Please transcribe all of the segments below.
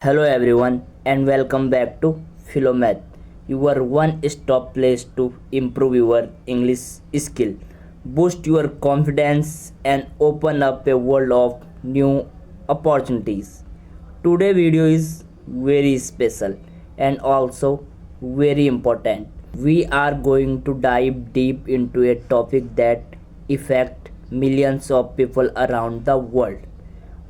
Hello everyone and welcome back to Philomath, your one-stop place to improve your English skill, boost your confidence and open up a world of new opportunities. Today video is very special and also very important. We are going to dive deep into a topic that affects millions of people around the world.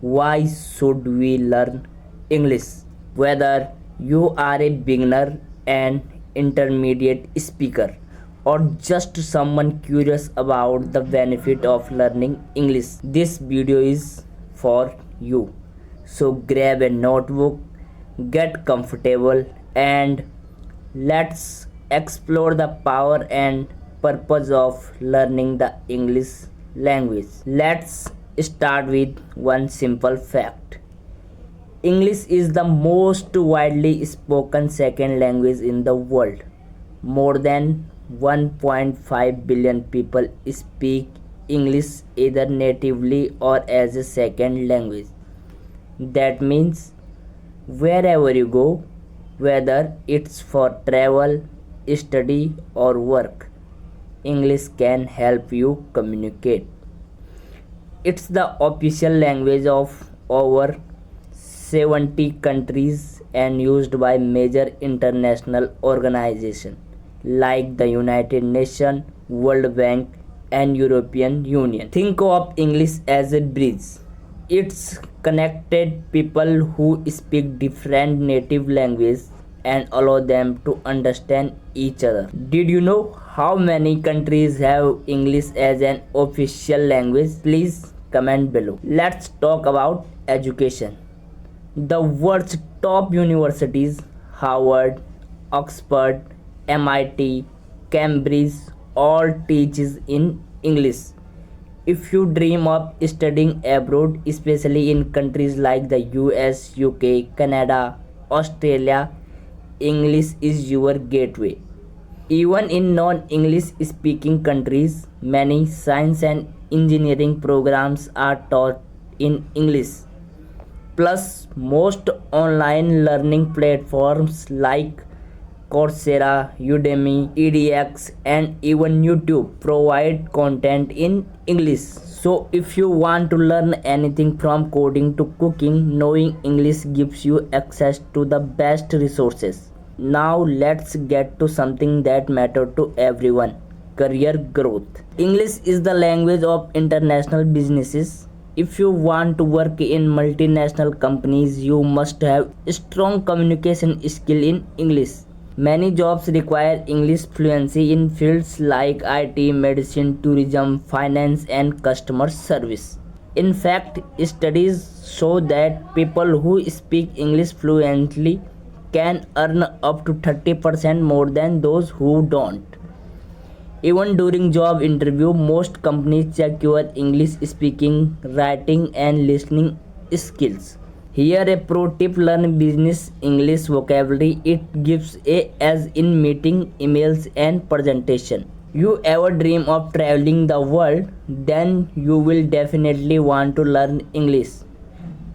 Why should we learn English? Whether you are a beginner, an intermediate speaker, or just someone curious about the benefit of learning English, this video is for you. So grab a notebook, get comfortable, and let's explore the power and purpose of learning the English language. Let's start with one simple fact. English is the most widely spoken second language in the world. More than 1.5 billion people speak English either natively or as a second language. That means wherever you go, whether it's for travel, study, or work, English can help you communicate. It's the official language of over 70 countries and used by major international organizations like the United Nations, World Bank, and European Union. Think of English as a bridge. It's connected people who speak different native languages and allow them to understand each other. Did you know how many countries have English as an official language? Please comment below. Let's talk about education. The world's top universities, Harvard, Oxford, MIT, Cambridge, all teaches in English. If you dream of studying abroad, especially in countries like the US, UK, Canada, Australia, English is your gateway. Even in non-English speaking countries, many science and engineering programs are taught in English. Plus, most online learning platforms like Coursera, Udemy, edX, and even YouTube provide content in English. So, if you want to learn anything from coding to cooking, knowing English gives you access to the best resources. Now, let's get to something that matters to everyone: career growth. English is the language of international businesses. If you want to work in multinational companies, you must have strong communication skill in English. Many jobs require English fluency in fields like IT, medicine, tourism, finance, and customer service. In fact, studies show that people who speak English fluently can earn up to 30% more than those who don't. Even during job interview, most companies check your English speaking, writing, and listening skills. Here a pro tip: learn business English vocabulary. It gives a as in meeting, emails, and presentation. You ever dream of traveling the world? Then you will definitely want to learn English.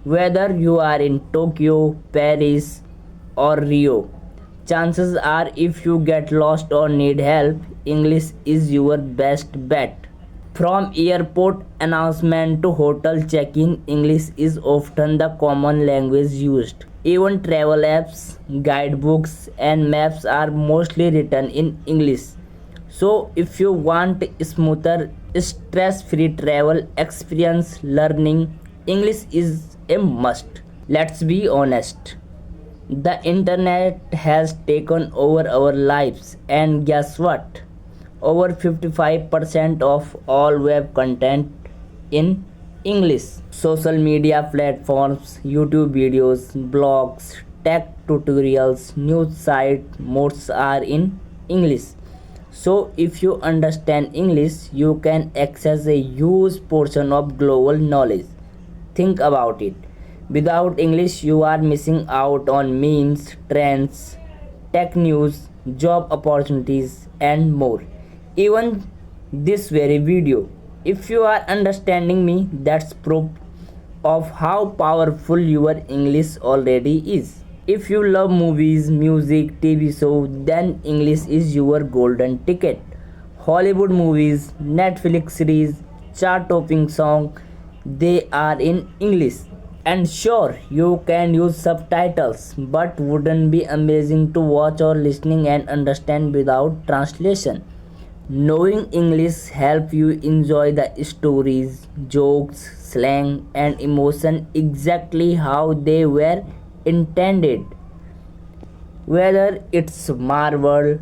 Whether you are in Tokyo, Paris, or Rio, chances are if you get lost or need help, English is your best bet. From airport announcement to hotel check-in, English is often the common language used. Even travel apps, guidebooks, and maps are mostly written in English. So, if you want smoother, stress-free travel experience, learning English is a must. Let's be honest. The internet has taken over our lives, and guess what? Over 55% of all web content in English. Social media platforms, YouTube videos, blogs, tech tutorials, news sites, most are in English. So if you understand English, you can access a huge portion of global knowledge. Think about it. Without English, you are missing out on memes, trends, tech news, job opportunities, and more. Even this very video. If you are understanding me, that's proof of how powerful your English already is. If you love movies, music, TV shows, then English is your golden ticket. Hollywood movies, Netflix series, chart topping song, they are in English. And sure, you can use subtitles, but wouldn't be amazing to watch or listening and understand without translation? Knowing English help you enjoy the stories, jokes, slang and emotion exactly how they were intended. Whether it's Marvel,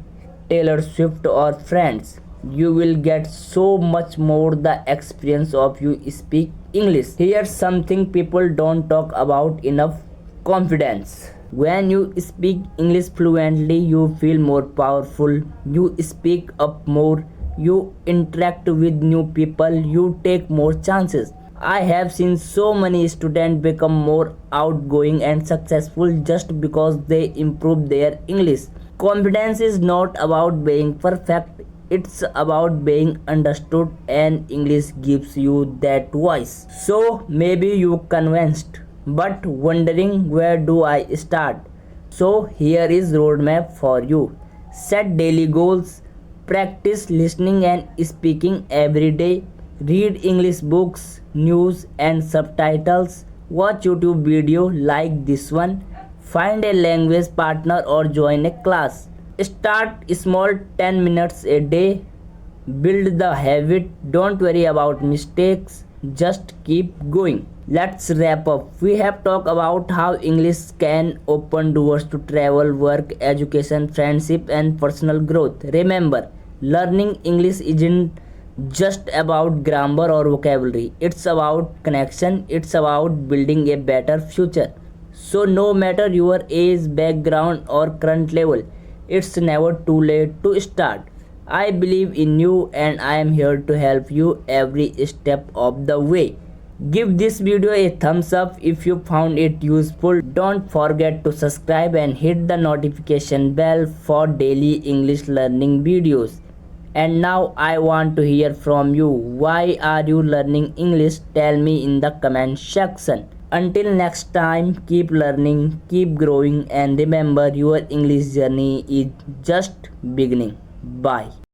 Taylor Swift or Friends, you will get so much more the experience of you speak English. Here's something people don't talk about enough: confidence. When you speak English fluently, you feel more powerful, you speak up more, you interact with new people, you take more chances. I have seen so many students become more outgoing and successful just because they improve their English. Confidence is not about being perfect, it's about being understood, and English gives you that voice. So maybe you convinced, but wondering where do I start? So here is roadmap for you. Set daily goals, practice listening and speaking every day, read English books, news and subtitles, watch YouTube video like this one, find a language partner or join a class. Start small, 10 minutes a day, build the habit, don't worry about mistakes, just keep going. Let's wrap up. We have talked about how English can open doors to travel, work, education, friendship, and personal growth. Remember, learning English isn't just about grammar or vocabulary, it's about connection, it's about building a better future. So, no matter your age, background, or current level, it's never too late to start. I believe in you and I am here to help you every step of the way. Give this video a thumbs up if you found it useful. Don't forget to subscribe and hit the notification bell for daily English learning videos. And now I want to hear from you. Why are you learning English? Tell me in the comment section. Until next time, keep learning, keep growing, and remember your English journey is just beginning. Bye.